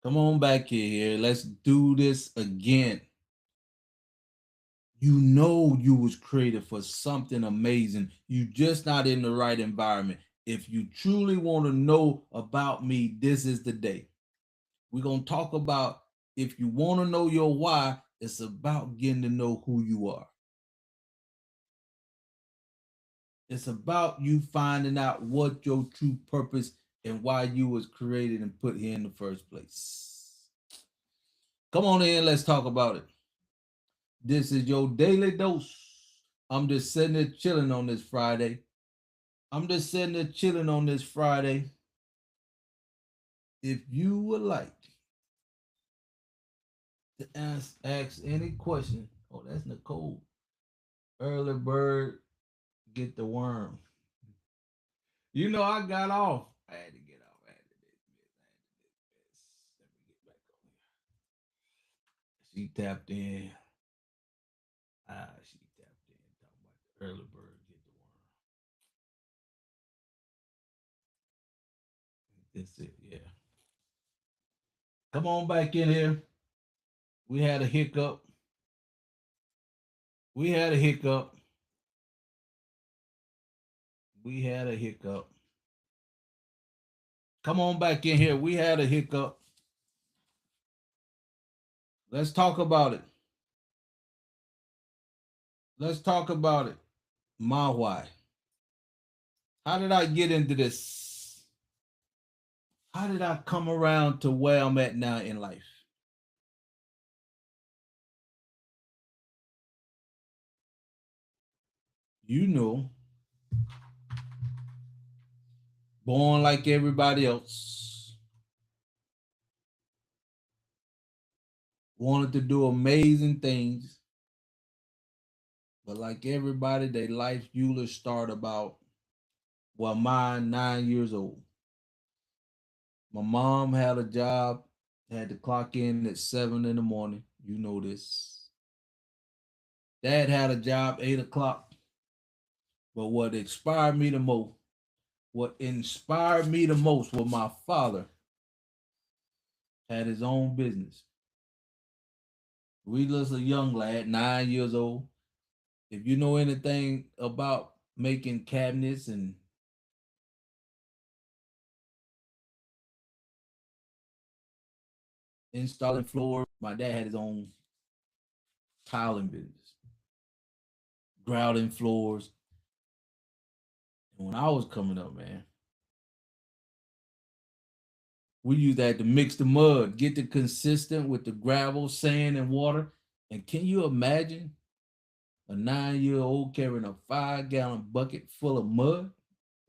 Come on back here. Let's do this again. You know you was created for something amazing. You just not in the right environment. If you truly want to know about me, this is the day. We're going to talk about if you want to know your why, it's about getting to know who you are. It's about you finding out what your true purpose and why you was created and put here in the first place. Come on in, let's talk about it. This is your daily dose. I'm just sitting there chilling on this Friday. If you would like to ask any question, oh, that's Nicole. Early bird, get the worm. You know, I got off. I had to get off. I had to this. Let me get back on here. She tapped in. She tapped in. Talking about the early bird, get the worm. That's it, yeah. Come on back in here. We had a hiccup. We had a hiccup. We had a hiccup. Come on back in here. We had a hiccup. Let's talk about it. Let's talk about it. My why. How did I get into this? How did I come around to where I'm at now in life? You know, born like everybody else, wanted to do amazing things, but like everybody, their life usually start about, well, mine 9 years old. My mom had a job, had to clock in at 7 in the morning. You know this. Dad had a job 8 o'clock. But what inspired me the most was my father had his own business. We was a young lad, 9 years old. If you know anything about making cabinets and installing floors, my dad had his own tiling business, grouting floors. And when I was coming up, man, we used that to mix the mud, get it consistent with the gravel, sand, and water. And can you imagine a 9 year old carrying a 5 gallon bucket full of mud?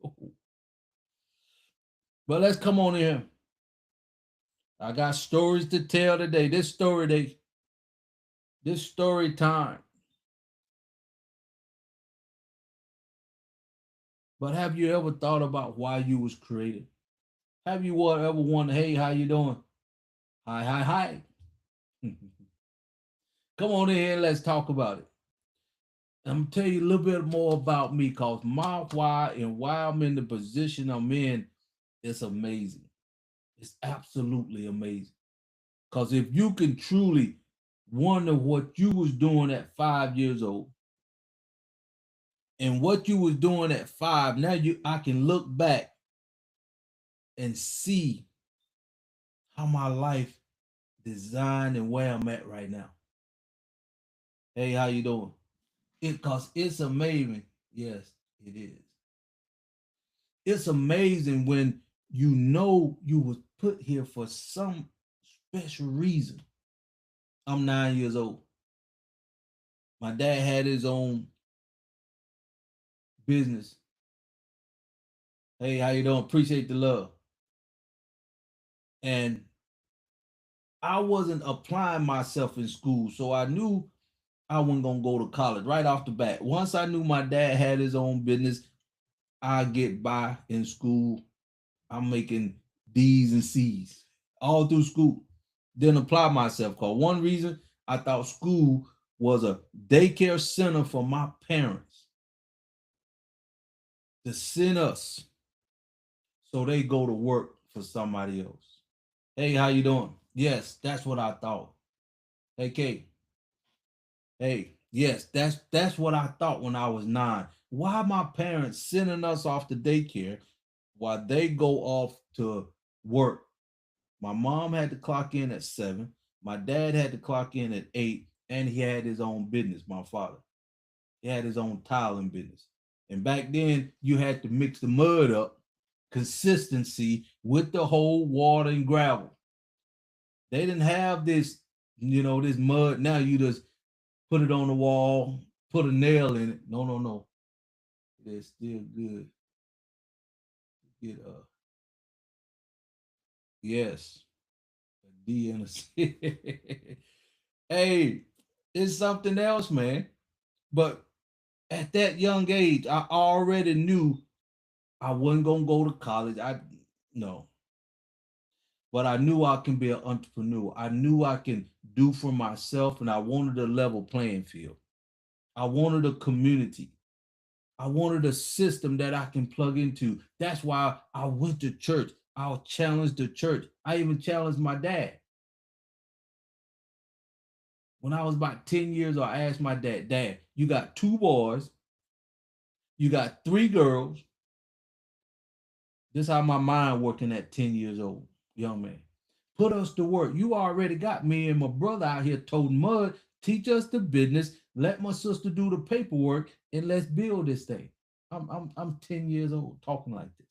Oh. But let's come on here. I got stories to tell today. This story time. But have you ever thought about why you was created? Have you ever wondered, hey, how you doing? Hi, hi, hi. Come on in here and let's talk about it. I'm gonna tell you a little bit more about me because my why and why I'm in the position I'm in is amazing. It's absolutely amazing. Because if you can truly wonder what you was doing at 5 years old and what you was doing at five, now I can look back and see how my life designed and where I'm at right now. Hey, how you doing? Because it's amazing. Yes, it is. It's amazing when you know you was put here for some special reason. I'm 9 years old. My dad had his own business. Hey, how you doing? Appreciate the love. And I wasn't applying myself in school, so I knew I wasn't gonna go to college right off the bat. Once I knew my dad had his own business, I get by in school. I'm making D's and C's all through school. Didn't apply myself. Cause one reason I thought school was a daycare center for my parents to send us so they go to work for somebody else. Hey, how you doing? Yes, that's what I thought. Hey, Kate. Hey, yes, that's what I thought when I was 9. Why my parents sending us off to daycare while they go off to work? My mom had to clock in at 7. My dad had to clock in at 8, and he had his own business. My father, he had his own tiling business. And back then, you had to mix the mud up, consistency with the whole water and gravel. They didn't have this, this mud. Now you just put it on the wall, put a nail in it. No, no, no. It's still good. Get yes, a D and a C. Hey, it's something else, man. But at that young age, I already knew I wasn't gonna go to college. I no, but I knew I can be an entrepreneur. I knew I can do for myself, and I wanted a level playing field. I wanted a community. I wanted a system that I can plug into. That's why I went to church. I challenged the church. I even challenged my dad. When I was about 10 years old, I asked my dad, Dad, you got 2 boys, you got 3 girls. This is how my mind working at 10 years old, young man. Put us to work. You already got me and my brother out here toting mud. Teach us the business. Let my sister do the paperwork and let's build this thing. I'm 10 years old talking like this.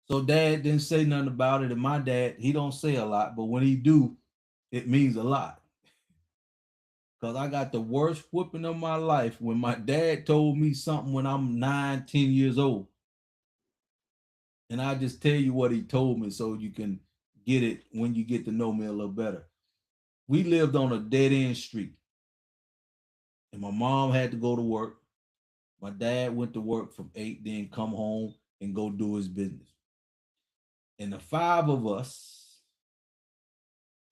So dad didn't say nothing about it. And my dad, he don't say a lot, but when he do, it means a lot. Because I got the worst whooping of my life when my dad told me something when I'm 9, 10 years old. And I just tell you what he told me so you can get it when you get to know me a little better. We lived on a dead end street. And my mom had to go to work. My dad went to work from 8, then come home and go do his business. And the 5 of us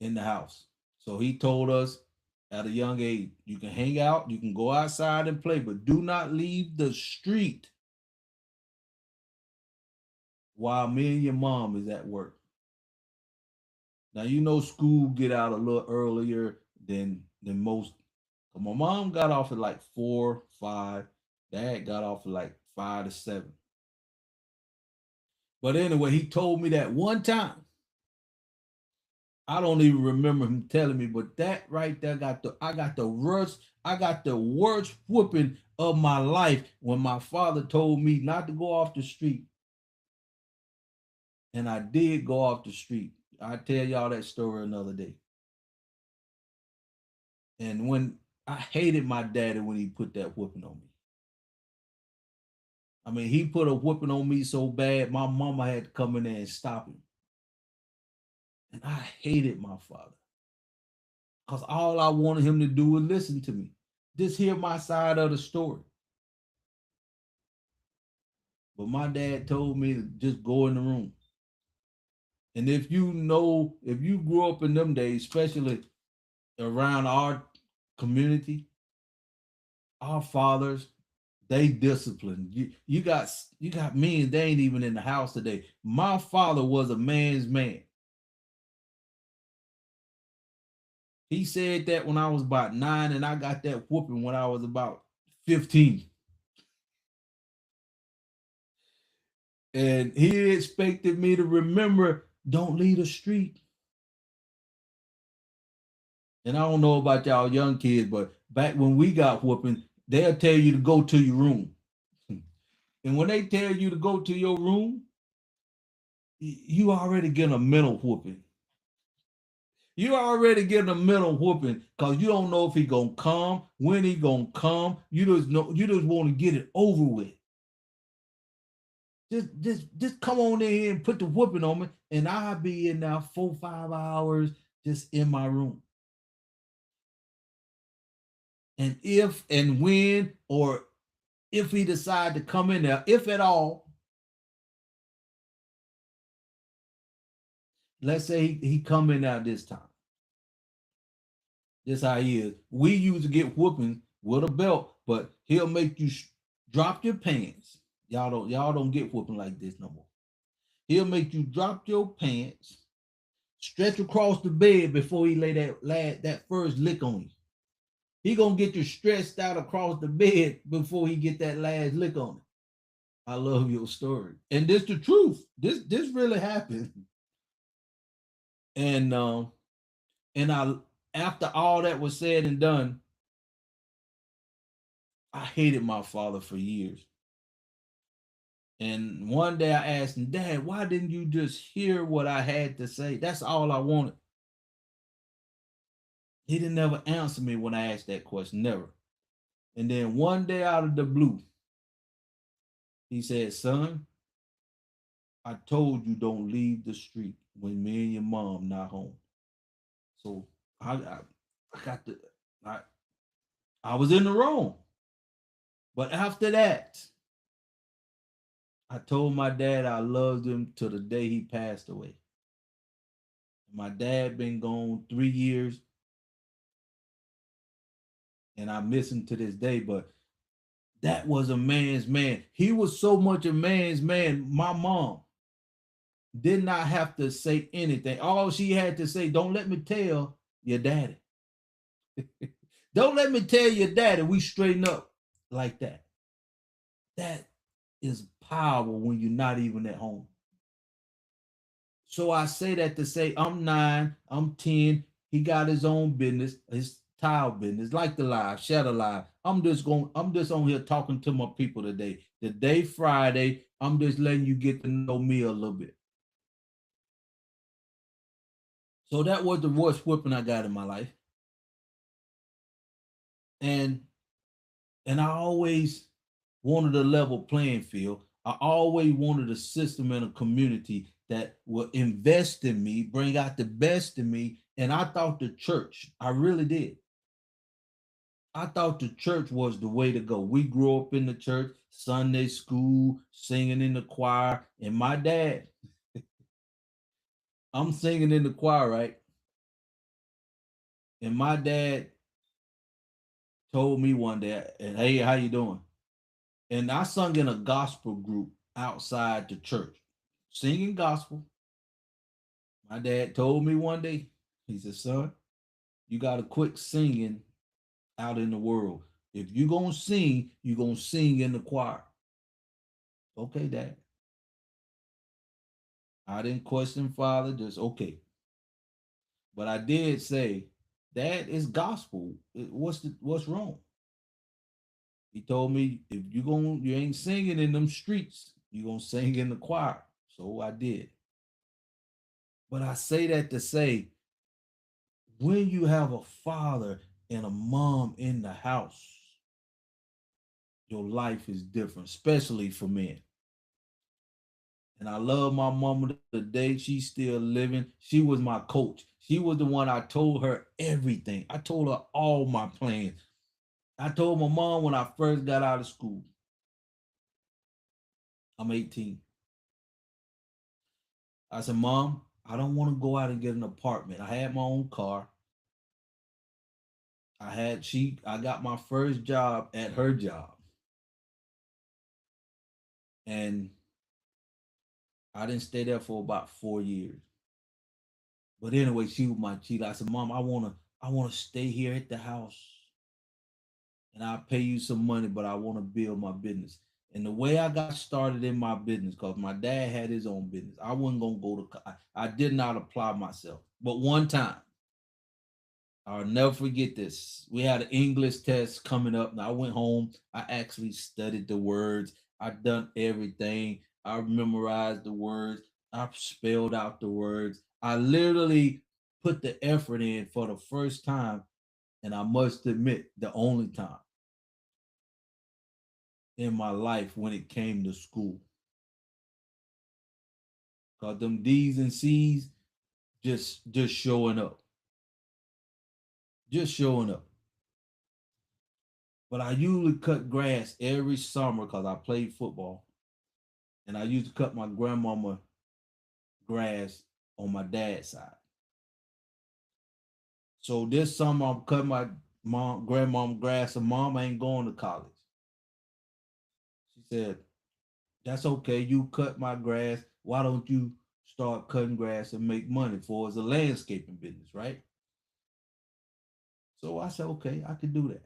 in the house. So he told us at a young age, you can hang out, you can go outside and play, but do not leave the street while me and your mom is at work. Now you know school get out a little earlier than most. My mom got off at like 4, 5. Dad got off at like 5 to 7. But anyway, he told me that one time. I don't even remember him telling me, but that right there I got the worst whooping of my life when my father told me not to go off the street. And I did go off the street. I tell y'all that story another day. And when I hated my daddy when he put that whooping on me. I mean, he put a whooping on me so bad, my mama had to come in there and stop him. And I hated my father because all I wanted him to do was listen to me, just hear my side of the story. But my dad told me to just go in the room. And if you grew up in them days, especially around our community, our fathers, they disciplined. You got men, they ain't even in the house today. My father was a man's man. He said that when I was about 9, and I got that whooping when I was about 15. And he expected me to remember, don't leave the street. And I don't know about y'all young kids, but back when we got whooping, they'll tell you to go to your room. And when they tell you to go to your room, you already get a mental whooping. You already getting a mental whooping because you don't know if he gonna come, when he gonna come. You just want to get it over with. Just come on in here and put the whooping on me, and I'll be in now 4, 5 hours just in my room. And if and when or if he decide to come in there, if at all, let's say he come in there this time. This how he is. We used to get whooping with a belt, but he'll make you drop your pants. Y'all don't get whooping like this no more. He'll make you drop your pants Stretch across the bed before he lay that first lick on you. He gonna get you stretched out across the bed before he get that last lick on it. I love your story, and this the truth. This really happened, and I after all that was said and done, I hated my father for years. And one day I asked him, Dad, why didn't you just hear what I had to say? That's all I wanted. He didn't ever answer me when I asked that question, never. And then one day out of the blue, he said, son, I told you don't leave the street when me and your mom not home. So I got the I was in the wrong. But after that, I told my dad I loved him till the day he passed away. My dad been gone 3 years, and I miss him to this day. But that was a man's man. He was so much a man's man. My mom did not have to say anything. All she had to say, don't let me tell your daddy. Don't let me tell your daddy we straighten up like that. That is power when you're not even at home. So I say that to say I'm 9, I'm 10. He got his own business, his tile business, like the live, share the live. I'm just on here talking to my people today. The day Friday, I'm just letting you get to know me a little bit. So that was the worst whipping I got in my life. And I always wanted a level playing field. I always wanted a system and a community that will invest in me, bring out the best in me. And I thought the church, I really did. I thought the church was the way to go. We grew up in the church, Sunday school, singing in the choir. And my dad, I'm singing in the choir, right? And my dad told me one day, hey, how you doing? And I sung in a gospel group outside the church, singing gospel. My dad told me one day, he said, son, you got to quit singing out in the world. If you're going to sing, you're going to sing in the choir. Okay, Dad. I didn't question Father, just okay. But I did say, Dad, it's gospel. What's wrong? He told me, if you ain't singing in them streets, you're going to sing in the choir. So I did. But I say that to say, when you have a father and a mom in the house, your life is different, especially for men. And I love my mama today. She's still living. She was my coach. She was the one I told her everything. I told her all my plans. I told my mom when I first got out of school, I'm 18. I said, Mom, I don't want to go out and get an apartment. I had my own car. I got my first job at her job. And I didn't stay there for about 4 years. But anyway, she was my cheat. I said, Mom, I wanna stay here at the house. And I'll pay you some money, but I want to build my business. And the way I got started in my business, because my dad had his own business, I wasn't gonna go to I did not apply myself. But one time, I'll never forget this. We had an English test coming up, and I went home. I actually studied the words. I done everything. I memorized the words. I spelled out the words. I literally put the effort in for the first time, and I must admit, the only time in my life when it came to school. Cause them D's and C's just showing up. Just showing up. But I usually cut grass every summer because I played football. And I used to cut my grandmama grass on my dad's side. So this summer I'm cutting my grandmama grass, and mom ain't going to college. She said, that's okay. You cut my grass. Why don't you start cutting grass and make money for as a landscaping business, right? So I said, okay, I could do that.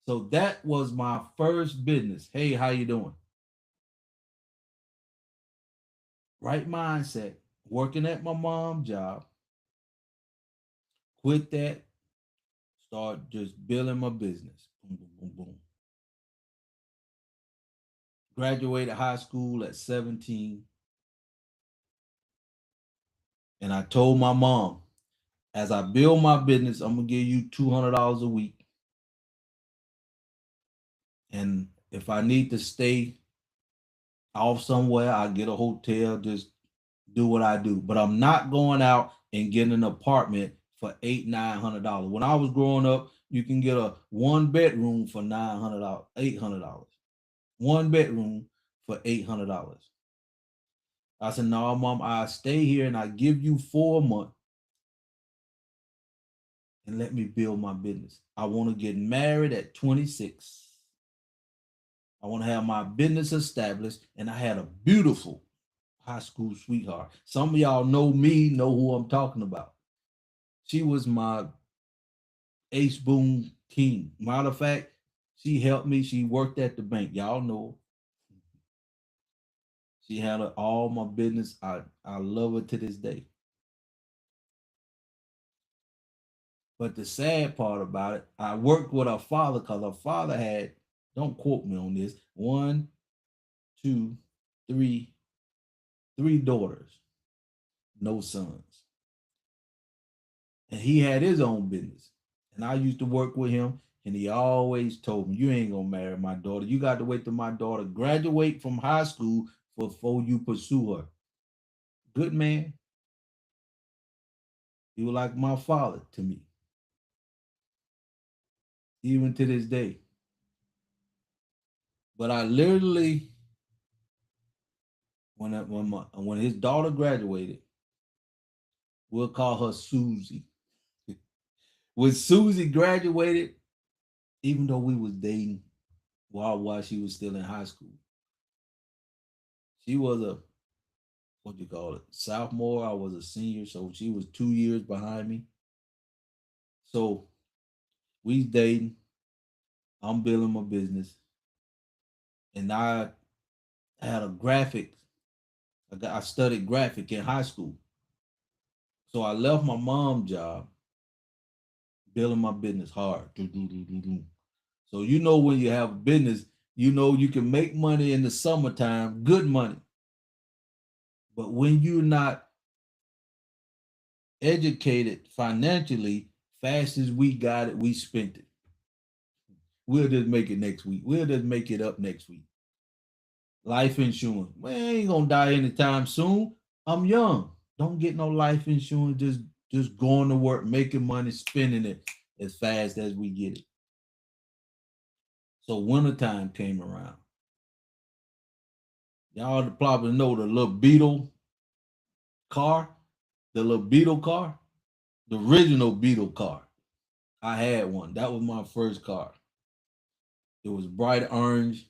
So that was my first business. Hey, how you doing? Right mindset, working at my mom's job, quit that, start just building my business. Boom, boom, boom, boom. Graduated high school at 17. And I told my mom, as I build my business, I'm gonna give you $200 a week. And if I need to stay off somewhere, I get a hotel, just do what I do. But I'm not going out and getting an apartment for $800-900. When I was growing up, you can get a 1 bedroom for $900, $800. 1 bedroom for $800. I said, no, mom, I stay here and I give you 4 months and let me build my business. I want to get married at 26. I want to have my business established. And I had a beautiful high school sweetheart. Some of y'all know me, know who I'm talking about. She was my ace boom king. Matter of fact, she helped me. She worked at the bank. Y'all know. She handled all my business. I love her to this day. But the sad part about it, I worked with her father because her father had, don't quote me on this, one, two, three daughters, no sons. And he had his own business. And I used to work with him, and he always told me, you ain't gonna marry my daughter. You got to wait till my daughter graduate from high school before you pursue her. Good man. He was like my father to me, even to this day. But I literally, when his daughter graduated, we'll call her Susie. When Susie graduated, even though we was dating while she was still in high school, she was a, what do you call it, sophomore. I was a senior, so she was 2 years behind me. So we dating. I'm building my business, and I had a graphic. I studied graphic in high school, so I left my mom's job, building my business hard. Do, do, do, do, do. So you know when you have a business, you know you can make money in the summertime, good money. But when you're not educated financially, fast as we got it, we spent it. We'll just make it next week. We'll just make it up next week. Life insurance. Man, I ain't gonna die anytime soon. I'm young. Don't get no life insurance. Just going to work, making money, spending it as fast as we get it. So wintertime came around. Y'all probably know the little Beetle car, the little Beetle car, the original Beetle car. I had one. That was my first car. It was bright orange,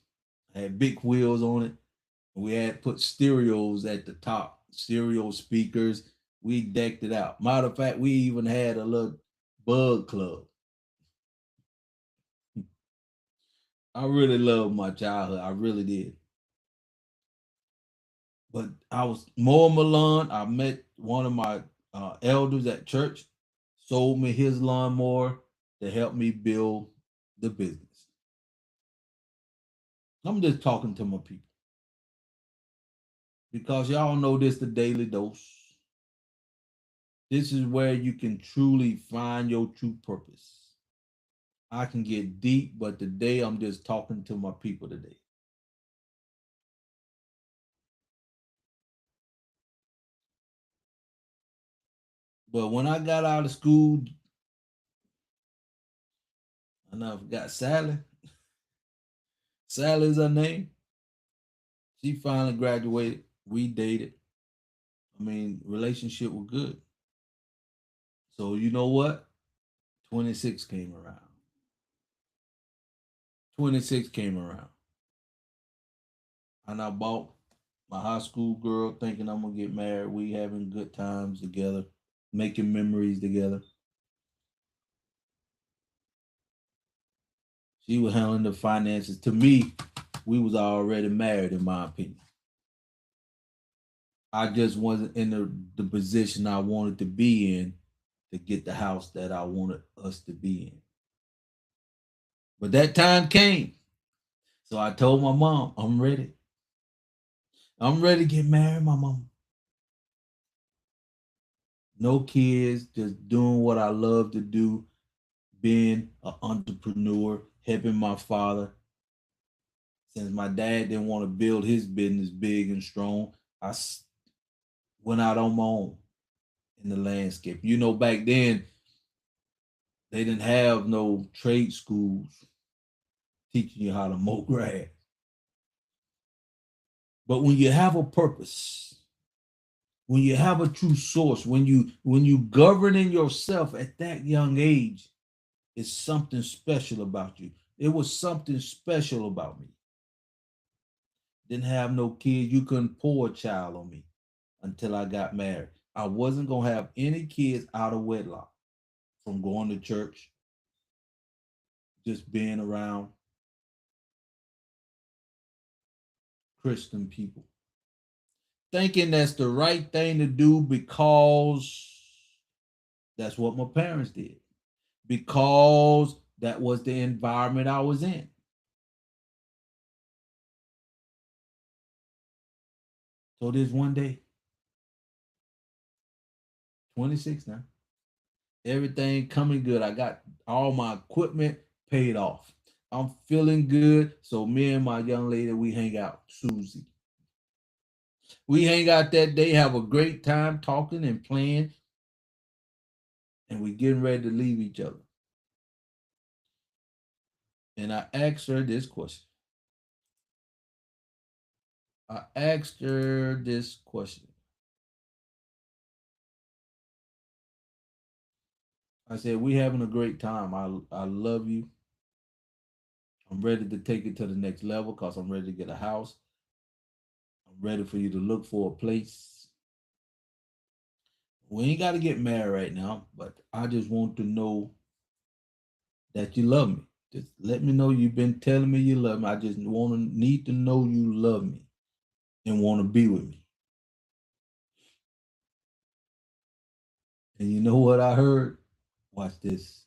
had big wheels on it. We had put stereos at the top, stereo speakers. We decked it out. Matter of fact, we even had a little bug club. I really loved my childhood. I really did. But I was more Milan. I met one of my elders at church, sold me his lawnmower to help me build the business. I'm just talking to my people because y'all know this the daily dose. This is where you can truly find your true purpose. I can get deep, but today I'm just talking to my people today. But when I got out of school, and I forgot Sally. Sally is her name. She finally graduated. We dated. I mean, relationship was good. So you know what? 26 came around. 26 came around. And I bought My high school girl thinking I'm gonna get married. We having good times together, making memories together. She was handling the finances. To me, we was already married, in my opinion. I just wasn't in the position I wanted to be in to get the house that I wanted us to be in. But that time came. So I told my mom, I'm ready. I'm ready to get married, my mom. No kids, just doing what I love to do, being an entrepreneur, helping my father. Since my dad didn't want to build his business big and strong, I went out on my own in the landscape. You know, back then, they didn't have no trade schools teaching you how to mow grass. But when you have a purpose, when you have a true source, when you governing yourself at that young age, it's something special about you. It was something special about me. Didn't have no kids. You couldn't pour a child on me until I got married. I wasn't gonna have any kids out of wedlock from going to church, just being around Christian people. Thinking that's the right thing to do because that's what my parents did. Because that was the environment I was in. So this one day, 26 now, everything coming good. I got all my equipment paid off. I'm feeling good. So me and my young lady, we hang out, Susie. We hang out that day, have a great time talking and playing, and we getting ready to leave each other. And I asked her this question. I asked her this question. I said, we having a great time. I love you. I'm ready to take it to the next level because I'm ready to get a house. I'm ready for you to look for a place. We ain't got to get married right now, but I just want to know that you love me. Just let me know you've been telling me you love me. I just need to know you love me and want to be with me. And you know what I heard? Watch this.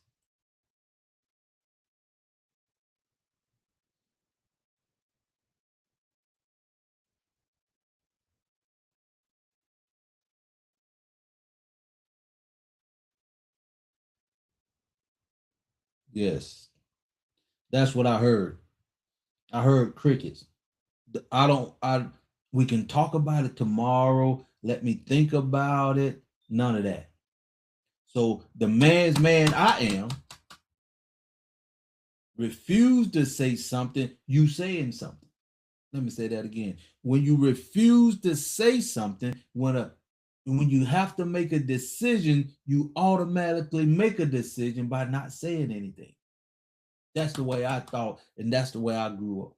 Yes, that's what I heard. I heard crickets. I don't. I We can talk about it tomorrow. Let me think about it. None of that. So the man's man I am refuse to say something. You saying something. Let me say that again. When you refuse to say something, when you have to make a decision, you automatically make a decision by not saying anything. That's the way I thought, and that's the way I grew up.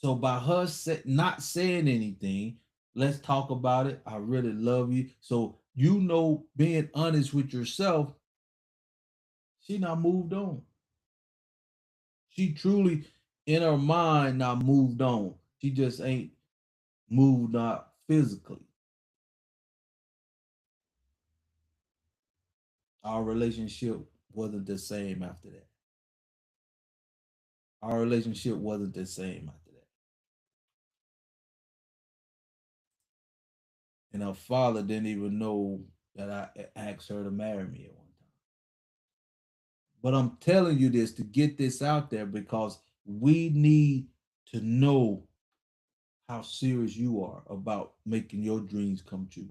So by her not saying anything, let's talk about it. I really love you. So being honest with yourself, she not moved on. She truly, in her mind, not moved on. She just ain't moved out physically. Our relationship wasn't the same after that. Our relationship wasn't the same after that. And her father didn't even know that I asked her to marry me at one time. But I'm telling you this to get this out there because we need to know how serious you are about making your dreams come true.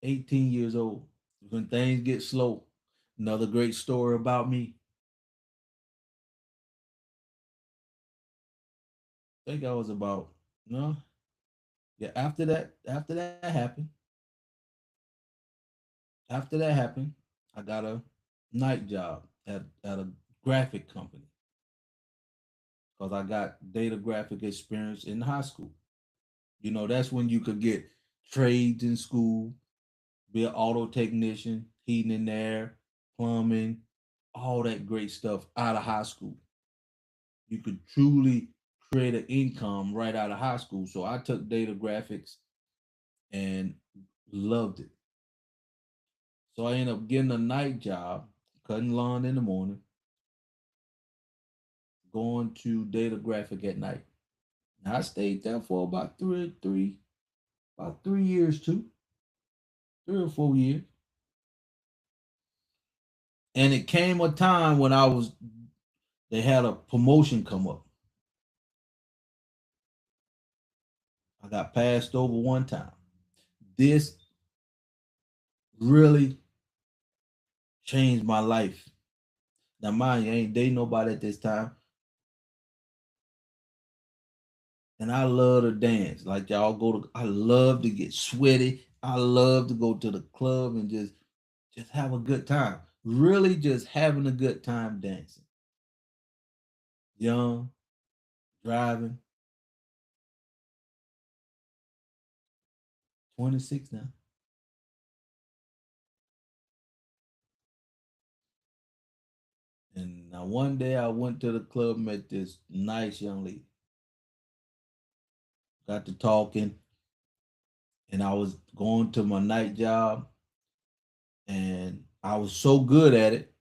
18 years old, when things get slow. Another great story about me. I think I was about no, yeah. After that happened, I got a night job at a graphic company. because I got data graphic experience in high school. You know, that's when you could get trades in school, be an auto technician, heating and air, plumbing, all that great stuff out of high school. You could truly create an income right out of high school. So I took data graphics and loved it. So I ended up getting a night job, cutting lawn in the morning, going to data graphic at night. And I stayed there for about 3 years too, 3 or 4 years. And it came a time when they had a promotion come up. I got passed over one time. This really changed my life. Now, mind you, I ain't dating nobody at this time. And I love to dance. Like y'all I love to get sweaty. I love to go to the club and just have a good time. Really just having a good time dancing. Young, driving, 26 now. And now one day I went to the club, met this nice young lady. Got to talking, and I was going to my night job, and I was so good at it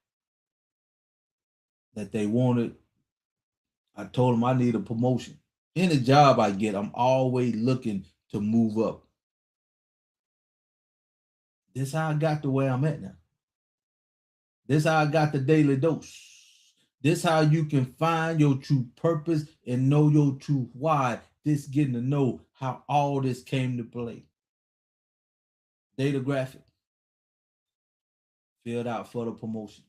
that they wanted. I told them I need a promotion. Any job I get, I'm always looking to move up. This how I got to where I'm at now. This how I got the daily dose. This how you can find your true purpose and know your true why. This getting to know how all this came to play. Data graphic filled out for the promotion.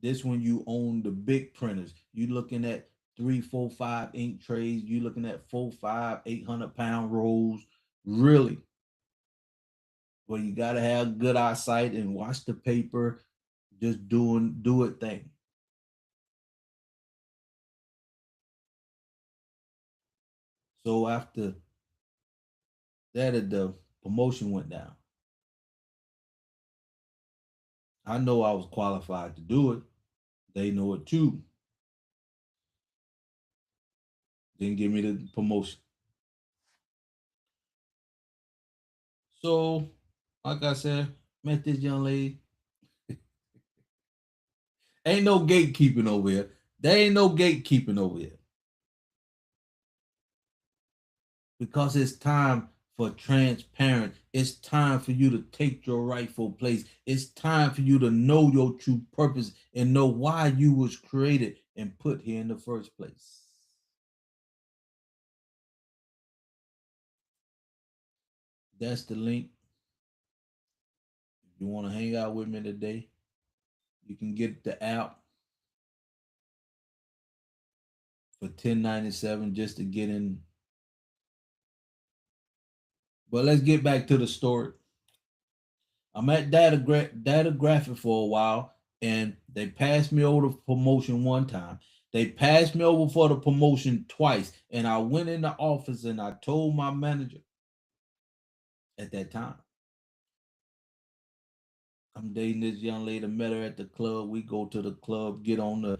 This when you own the big printers. You looking at 3, 4, 5 ink trays. You looking at 4, 5, 800 pound rolls. Really, well, you gotta have good eyesight and watch the paper. Just do it thing. So after that, the promotion went down. I know I was qualified to do it. They know it too. Didn't give me the promotion. So, like I said, met this young lady. Ain't no gatekeeping over here. There ain't no gatekeeping over here. Because it's time for transparent. It's time for you to take your rightful place. It's time for you to know your true purpose and know why you was created and put here in the first place. That's the link. If you want to hang out with me today, you can get the app for $10.97 just to get in. But let's get back to the story. I'm at data graphic for a while, and they passed me over the promotion one time. They passed me over for the promotion twice, and I went in the office and I told my manager at that time, I'm dating this young lady. Met her at the club. We go to the club, get on the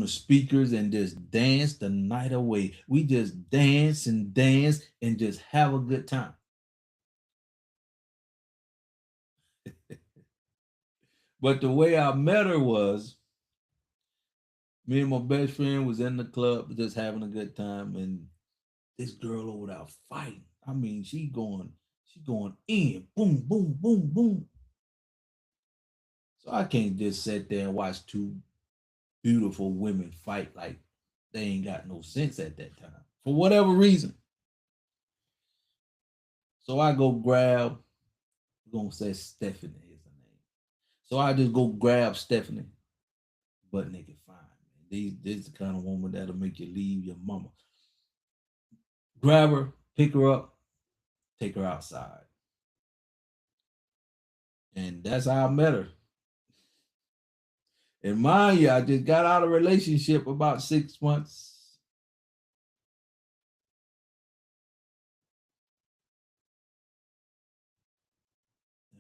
speakers and just dance the night away. We just dance and just have a good time. But the way I met her was me and my best friend was in the club just having a good time, and this girl over there fighting. I mean, she going in, boom, boom, boom, boom. So I can't just sit there and watch two beautiful women fight like they ain't got no sense at that time for whatever reason. So I go grab, we're gonna say Stephanie is her name. So I just go grab Stephanie, butt naked fine. This is the kind of woman that'll make you leave your mama. Grab her, pick her up, take her outside. And that's how I met her. And mind you, I just got out of a relationship about 6 months.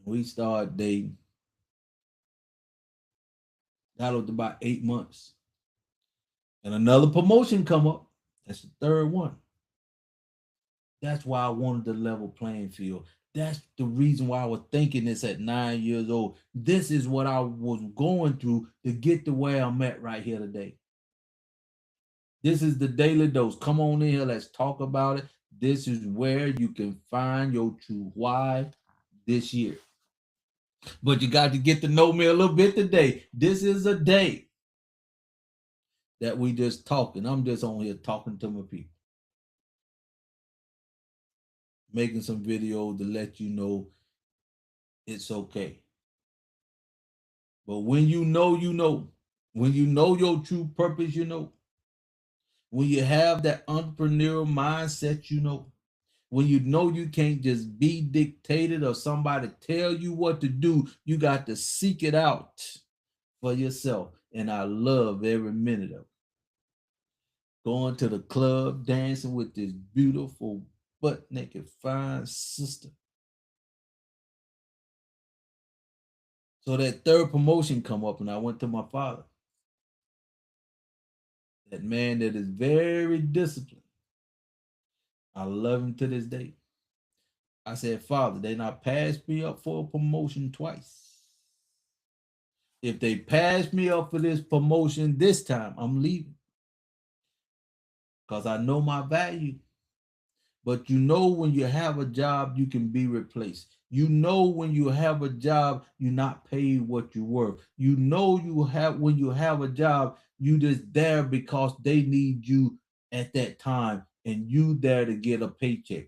We started dating. That was about 8 months. And another promotion come up. That's the third one. That's why I wanted the level playing field. That's the reason why I was thinking this at 9 years old. This is what I was going through to get to where I'm at right here today. This is the daily dose. Come on in here. Let's talk about it. This is where you can find your true why this year. But you got to get to know me a little bit today. This is a day that we just talking. I'm just on here talking to my people. Making some videos to let you know it's okay. But when you know, you know. When you know your true purpose, you know. When you have that entrepreneurial mindset, you know. When you know you can't just be dictated or somebody tell you what to do, you got to seek it out for yourself. And I love every minute of it. Going to the club, dancing with this beautiful, butt naked, fine sister. So that third promotion come up and I went to my father. That man that is very disciplined. I love him to this day. I said, Father, they not passed me up for a promotion twice. If they pass me up for this promotion this time, I'm leaving. Because I know my value. But you know when you have a job, you can be replaced. You know when you have a job, you're not paid what you're worth. You know when you have a job, you just there because they need you at that time and you there to get a paycheck.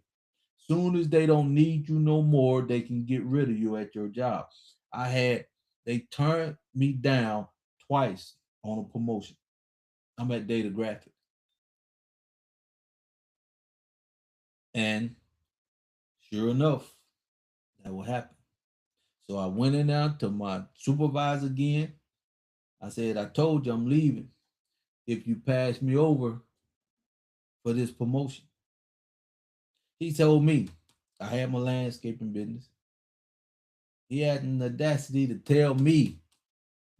Soon as they don't need you no more, they can get rid of you at your job. They turned me down twice on a promotion. I'm at Data Graphics. And sure enough, that will happen. So I went in there to my supervisor again. I said, I told you I'm leaving if you pass me over for this promotion. He told me I had my landscaping business. He had an audacity to tell me,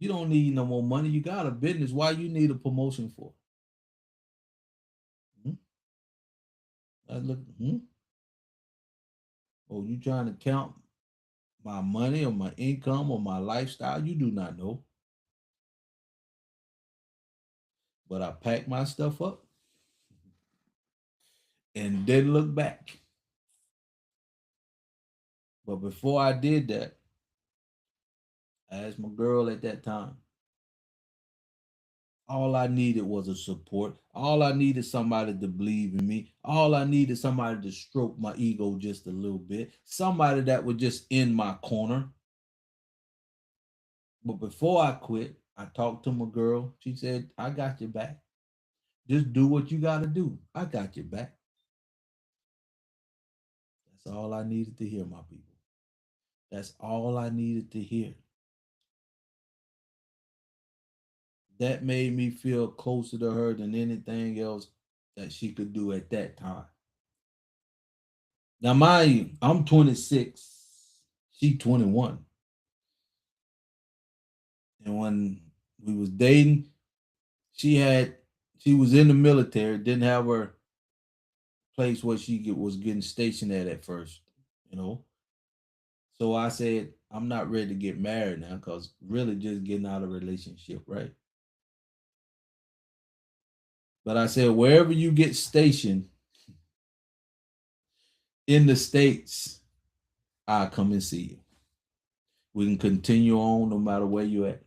you don't need no more money. You got a business. Why you need a promotion for? Hmm? I looked, oh, you trying to count my money or my income or my lifestyle? You do not know. But I packed my stuff up and didn't look back. But before I did that, I asked my girl at that time. All I needed was a support. All I needed somebody to believe in me. All I needed somebody to stroke my ego just a little bit. Somebody that would just in my corner. But before I quit, I talked to my girl. She said, I got your back. Just do what you got to do. I got your back. That's all I needed to hear, my people. That's all I needed to hear. That made me feel closer to her than anything else that she could do at that time. Now, mind you, I'm 26, she 21. And when we was dating, she was in the military, didn't have her place where she was getting stationed at first, you know. So I said, I'm not ready to get married now because really just getting out of a relationship, right? But I said, wherever you get stationed in the States, I'll come and see you. We can continue on no matter where you at.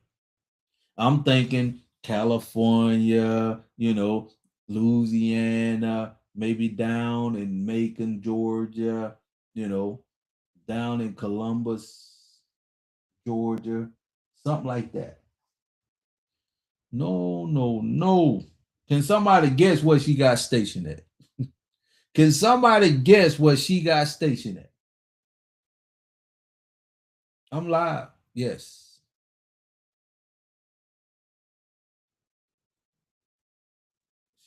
I'm thinking California, Louisiana, maybe down in Macon, Georgia, down in Columbus, Georgia, something like that. No, no, no. Can somebody guess where she got stationed at? Can somebody guess where she got stationed at? I'm live. Yes.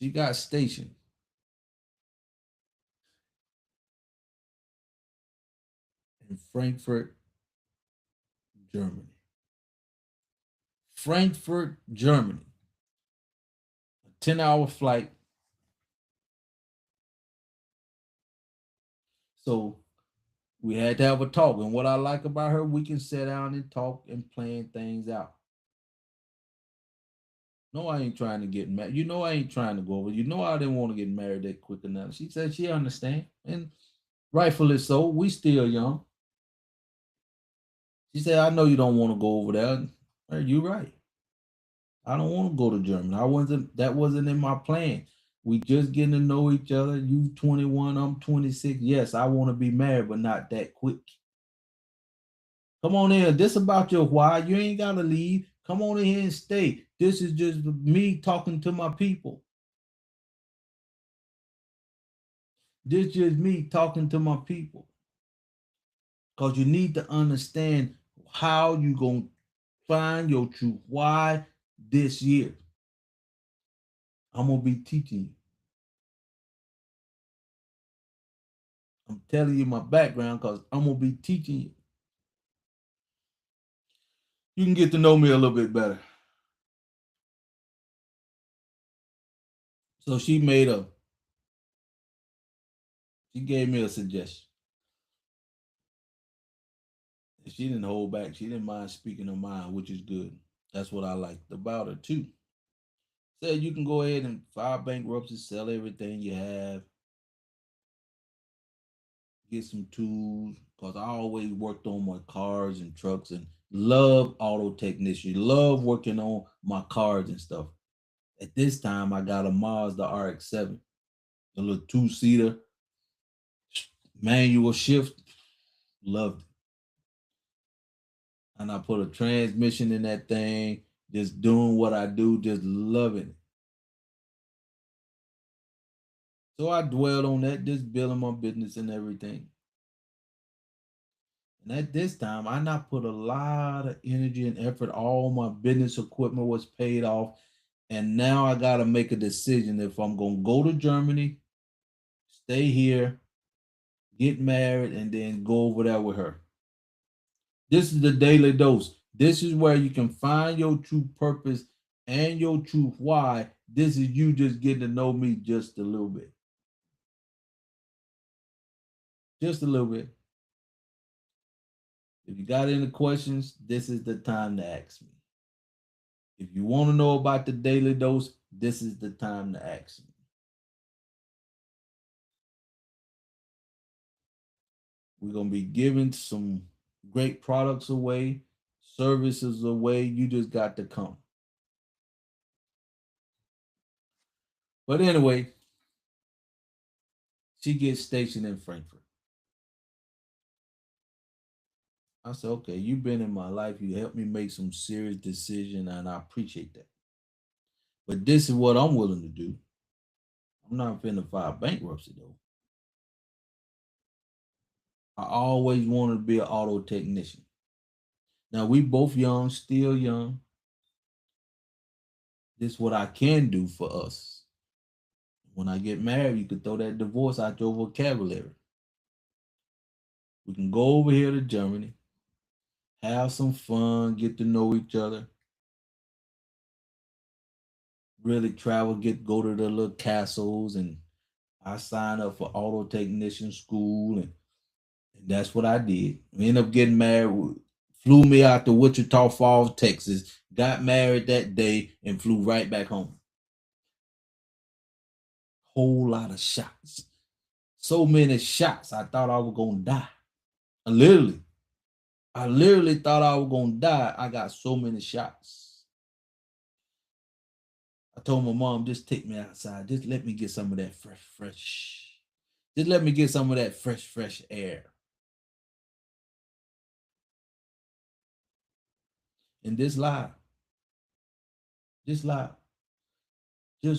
She got stationed in Frankfurt, Germany. Frankfurt, Germany. A 10-hour flight. So we had to have a talk. And what I like about her, we can sit down and talk and plan things out. No, I ain't trying to get married. You know, I ain't trying to go over. You know, I didn't want to get married that quick enough. She said she understand, and rightfully so. We still young. She said, I know you don't want to go over there. Hey, you right. I don't want to go to Germany. That wasn't in my plan. We just getting to know each other. You 21, I'm 26. Yes, I want to be married, but not that quick. Come on in. This about your why. You ain't gotta leave. Come on in here and stay. This is just me talking to my people. This is just me talking to my people. Because you need to understand how you gonna find your true why this year. I'm gonna be teaching you. I'm telling you my background because I'm gonna be teaching you. You can get to know me a little bit better. So she gave me a suggestion. She didn't hold back. She didn't mind speaking her mind, which is good. That's what I liked about her too. Said you can go ahead and file bankruptcy, sell everything you have, get some tools. Cause I always worked on my cars and trucks and love auto technician, love working on my cars and stuff. At this time, I got a Mazda RX-7, a little two-seater, manual shift, loved it. And I put a transmission in that thing, just doing what I do, just loving it. So I dwelled on that, just building my business and everything. And at this time, I not put a lot of energy and effort. All my business equipment was paid off. And now I got to make a decision if I'm going to go to Germany, stay here, get married, and then go over there with her. This is the daily dose. This is where you can find your true purpose and your true why. This is you just getting to know me just a little bit. Just a little bit. If you got any questions, this is the time to ask me. If you want to know about the daily dose, this is the time to ask me. We're going to be giving some great products away, services away. You just got to come. But anyway, she gets stationed in Frankfurt. I said, okay, you've been in my life. You helped me make some serious decisions, and I appreciate that. But this is what I'm willing to do. I'm not finna file bankruptcy, though. I always wanted to be an auto technician. Now, we both young, still young. This is what I can do for us. When I get married, you can throw that divorce out your vocabulary. We can go over here to Germany, have some fun, get to know each other, really travel, go to the little castles, and I signed up for auto technician school, and that's what I did. We ended up getting married, flew me out to Wichita Falls, Texas, got married that day, and flew right back home. Whole lot of shots. So many shots, I thought I was gonna die. I literally thought I was gonna die. I got so many shots. I told my mom, just take me outside. Just let me get some of that fresh. Just let me get some of that fresh air. And this live, just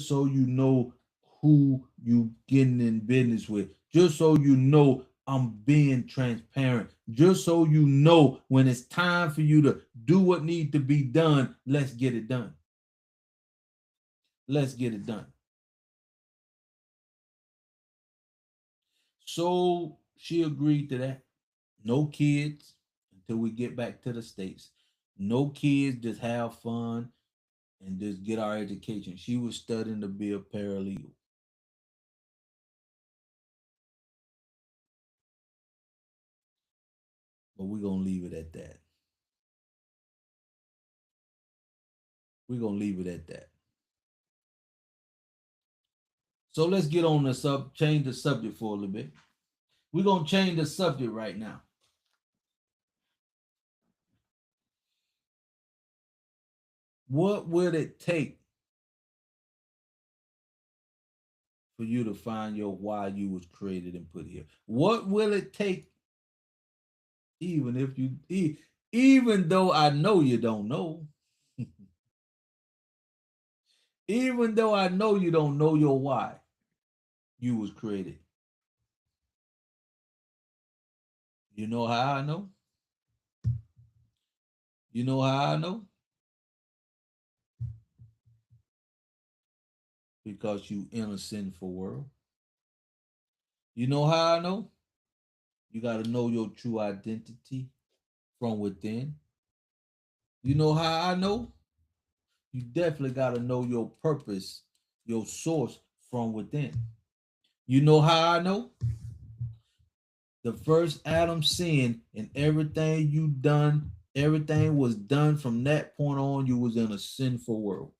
so you know who you getting in business with, just so you know I'm being transparent, just so you know when it's time for you to do what needs to be done, let's get it done. Let's get it done. So she agreed to that. No kids until we get back to the States. No kids, just have fun and just get our education. She was studying to be a paralegal. But we're gonna leave it at that. We're gonna leave it at that. So let's get on the change the subject for a little bit. We're gonna change the subject right now. What would it take for you to find your why you was created and put here? What will it take, even if you even though I know you don't know, even though I know you don't know your why you was created. You know how I know? You know how I know? Because you in a sinful world. You know how I know? You got to know your true identity from within. You know how I know? You definitely got to know your purpose, your source from within. You know how I know? The first Adam sinned and everything you done, everything was done from that point on. You was in a sinful world.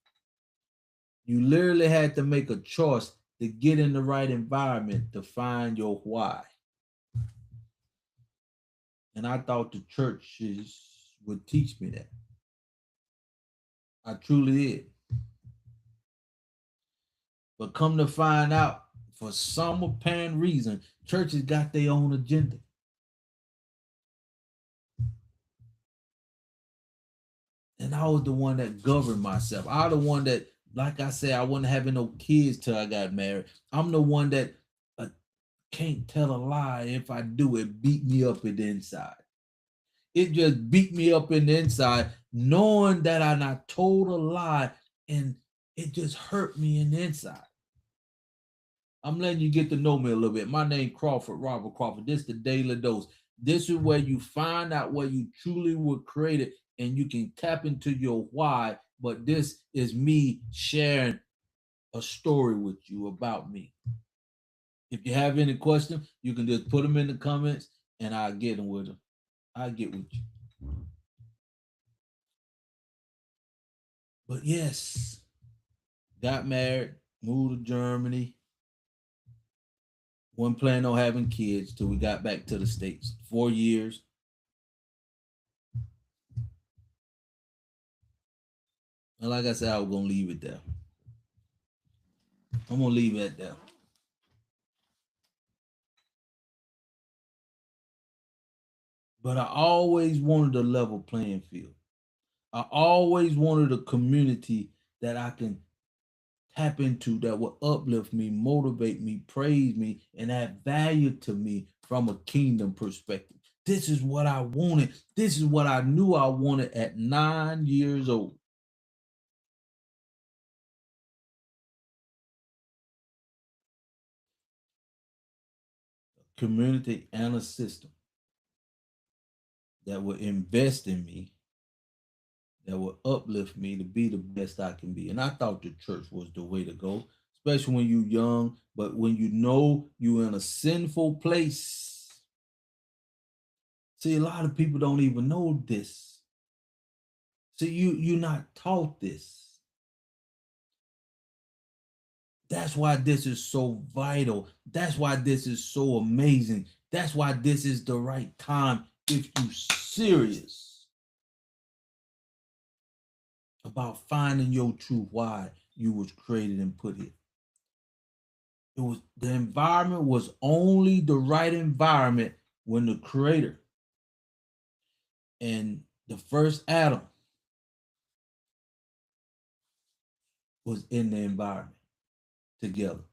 You literally had to make a choice to get in the right environment to find your why. And I thought the churches would teach me that. I truly did. But come to find out, for some apparent reason, churches got their own agenda. And I was the one that governed myself. I was the one that, like I said, I wasn't having no kids till I got married. I'm the one that can't tell a lie. If I do, it beat me up in the inside. It just beat me up in the inside, knowing that I not told a lie, and it just hurt me in the inside. I'm letting you get to know me a little bit. My name Crawford, Robert Crawford. This is the Daily Dose. This is where you find out where you truly were created and you can tap into your why. But this is me sharing a story with you about me. If you have any questions, you can just put them in the comments and I'll get them with them. I'll get with you. But yes, got married, moved to Germany. Wasn't planning on having kids till we got back to the States. 4 years. And like I said, I was gonna leave it there. I'm gonna leave it there. But I always wanted a level playing field. I always wanted a community that I can tap into that will uplift me, motivate me, praise me, and add value to me from a kingdom perspective. This is what I wanted. This is what I knew I wanted at 9 years old. A community and a system that will invest in me, that will uplift me to be the best I can be. And I thought the church was the way to go, especially when you're young. But when you know you're in a sinful place, see, a lot of people don't even know this. See, you're not taught this. That's why this is so vital. That's why this is so amazing. That's why this is the right time if you serious about finding your true why you was created and put here. It was the environment was only the right environment when the creator and the first Adam was in the environment together.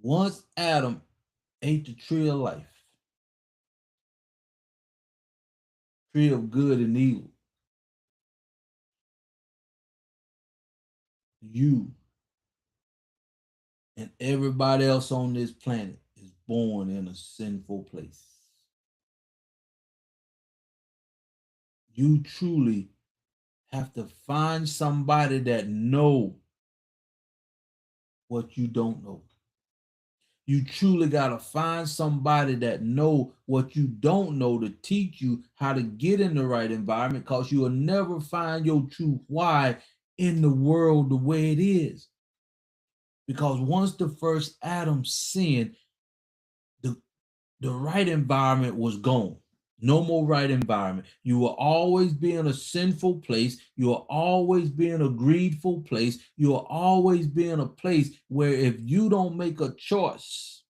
Once Adam ate the tree of life, tree of good and evil, you And everybody else on this planet is born in a sinful place. You truly have to find somebody that know what you don't know. You truly got to find somebody that know what you don't know to teach you how to get in the right environment, because you will never find your true why in the world the way it is. Because once the first Adam sinned, the, the right environment was gone. No more right environment. You will always be in a sinful place. You will always be in a greedful place. You will always be in a place where if you don't make a choice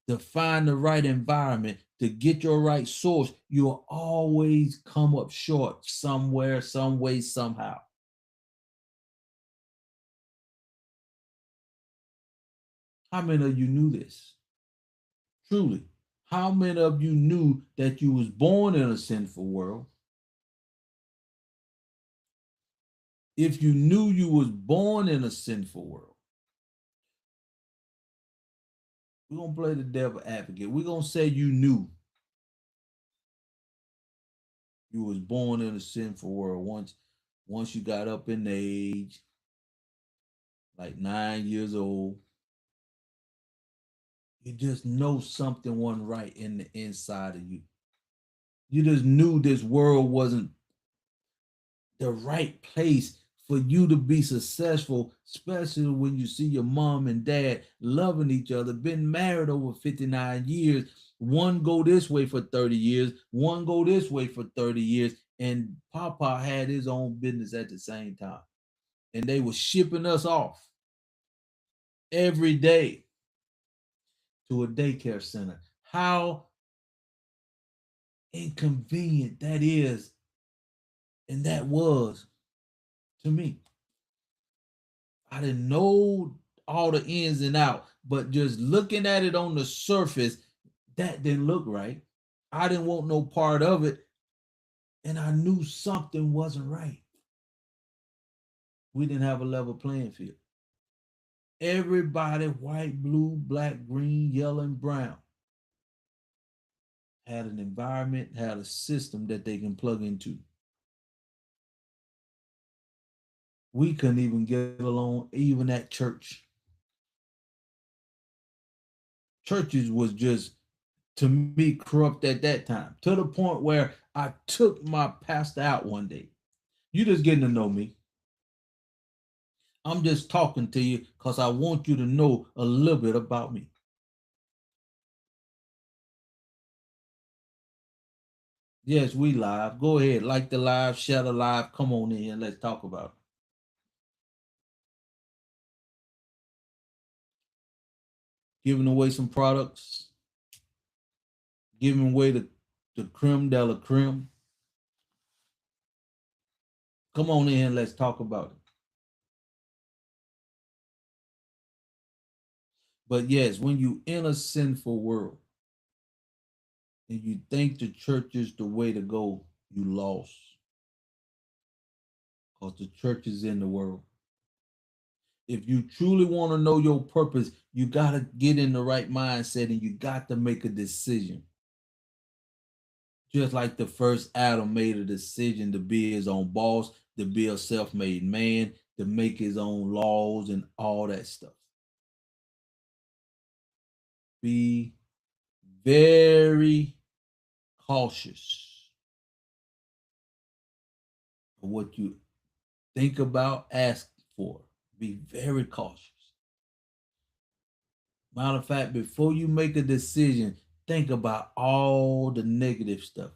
to find the right environment, to get your right source, you'll always come up short somewhere, some way, somehow. How many of you knew this? Truly. How many of you knew that you was born in a sinful world? If you knew you was born in a sinful world, we're going to play the devil advocate. We're going to say you knew you was born in a sinful world once you got up in age, like 9 years old. You just know something wasn't right in the inside of you. You just knew this world wasn't the right place for you to be successful, especially when you see your mom and dad loving each other, been married over 59 years. One go this way for 30 years, one go this way for 30 years, and Papa had his own business at the same time. And they were shipping us off every day to a daycare center. How inconvenient that is, and that was to me. I didn't know all the ins and out, but just looking at it on the surface, that didn't look right. I didn't want no part of it, and I knew something wasn't right. We didn't have a level playing field. Everybody, white, blue, black, green, yellow, and brown, had an environment, had a system that they can plug into. We couldn't even get along, even at church. Churches was just, to me, corrupt at that time, to the point where I took my pastor out one day. You just getting to know me. I'm just talking to you because I want you to know a little bit about me. Yes, we live. Go ahead, like the live, share the live. Come on in and let's talk about it. Giving away some products, giving away the creme de la creme. Come on in, let's talk about it. But yes, when you in a sinful world and you think the church is the way to go, you lost. Because the church is in the world. If you truly want to know your purpose, you got to get in the right mindset and you got to make a decision. Just like the first Adam made a decision to be his own boss, to be a self made man, to make his own laws and all that stuff. Be very cautious of what you think about, ask for. Be very cautious. Matter of fact, before you make a decision, think about all the negative stuff,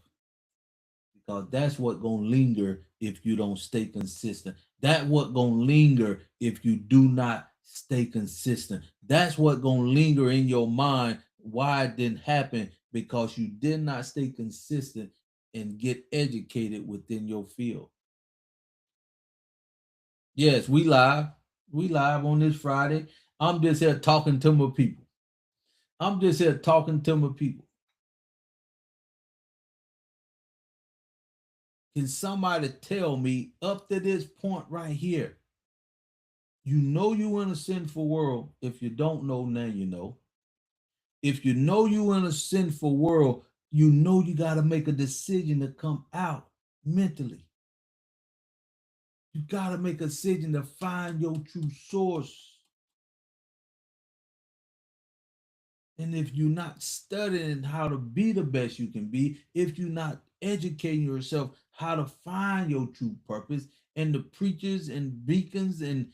because that's what gonna linger if you don't stay consistent. That what gonna linger if you do not stay consistent. That's what gonna linger in your mind why it didn't happen, because you did not stay consistent and get educated within your field. Yes, we live. We live on this Friday. I'm just here talking to my people. I'm just here talking to my people. Can somebody tell me up to this point right here, You know you in a sinful world. If you don't know, now you know. If you know you in a sinful world, you know you got to make a decision to come out mentally. You got to make a decision to find your true source. And if you're not studying how to be the best you can be, if you're not educating yourself how to find your true purpose, and the preachers and deacons and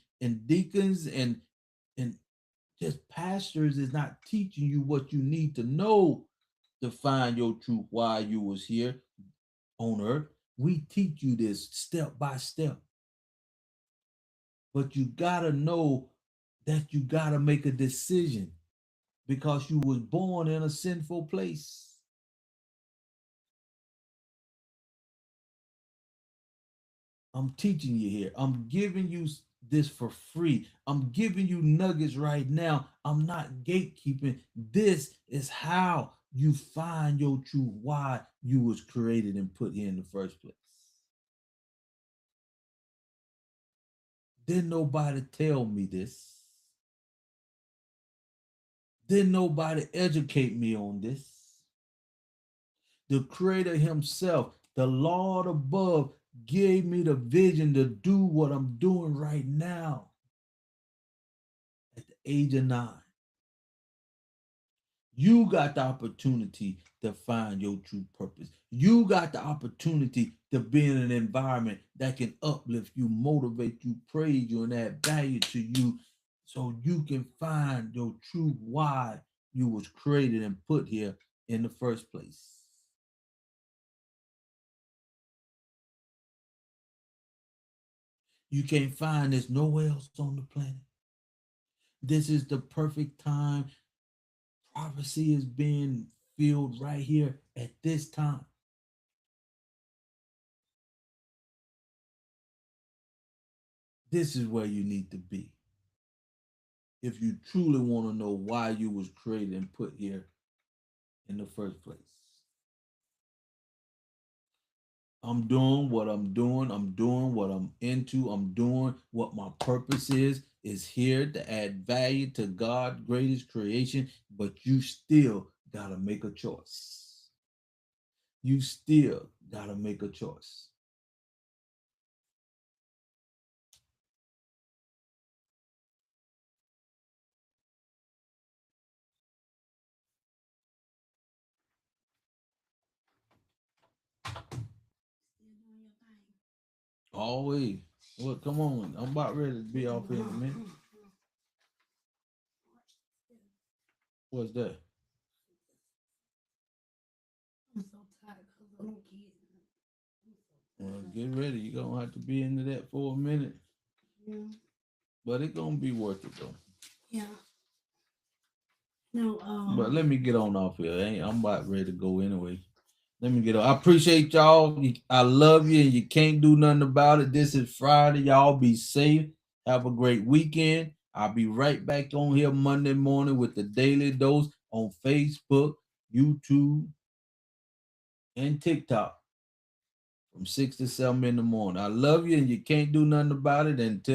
deacons and just pastors is not teaching you what you need to know to find your truth, why you was here on earth. We teach you this step by step. But you gotta know that you gotta make a decision because you was born in a sinful place. I'm teaching you here. I'm giving you this for free. I'm giving you nuggets right now. I'm not gatekeeping. This is how you find your truth, why you was created and put here in the first place. Didn't nobody tell me this. Didn't nobody educate me on this. The creator himself, the Lord above, gave me the vision to do what I'm doing right now at the age of 9. You got the opportunity to find your true purpose. You got the opportunity to be in an environment that can uplift you, motivate you, praise you, and add value to you so you can find your true why you was created and put here in the first place. You can't find this nowhere else on the planet. This is the perfect time. Prophecy is being filled right here at this time. This is where you need to be if you truly want to know why you was created and put here in the first place. I'm doing what I'm doing. I'm doing what I'm into. I'm doing what my purpose is here to add value to God's greatest creation, but you still got to make a choice. You still got to make a choice. Always. Well, come on. I'm about ready to be off here in a minute. What's that? I'm so tired because I don't get Well, get ready. You're gonna have to be into that for a minute. Yeah. But it's gonna be worth it though. Yeah. No, but let me get on off here. I'm about ready to go anyway. Let me get on. I appreciate y'all. I love you, and you can't do nothing about it. This is Friday. Y'all be safe. Have a great weekend. I'll be right back on here Monday morning with the Daily Dose on Facebook, YouTube, and TikTok from 6 to 7 in the morning. I love you, and you can't do nothing about it until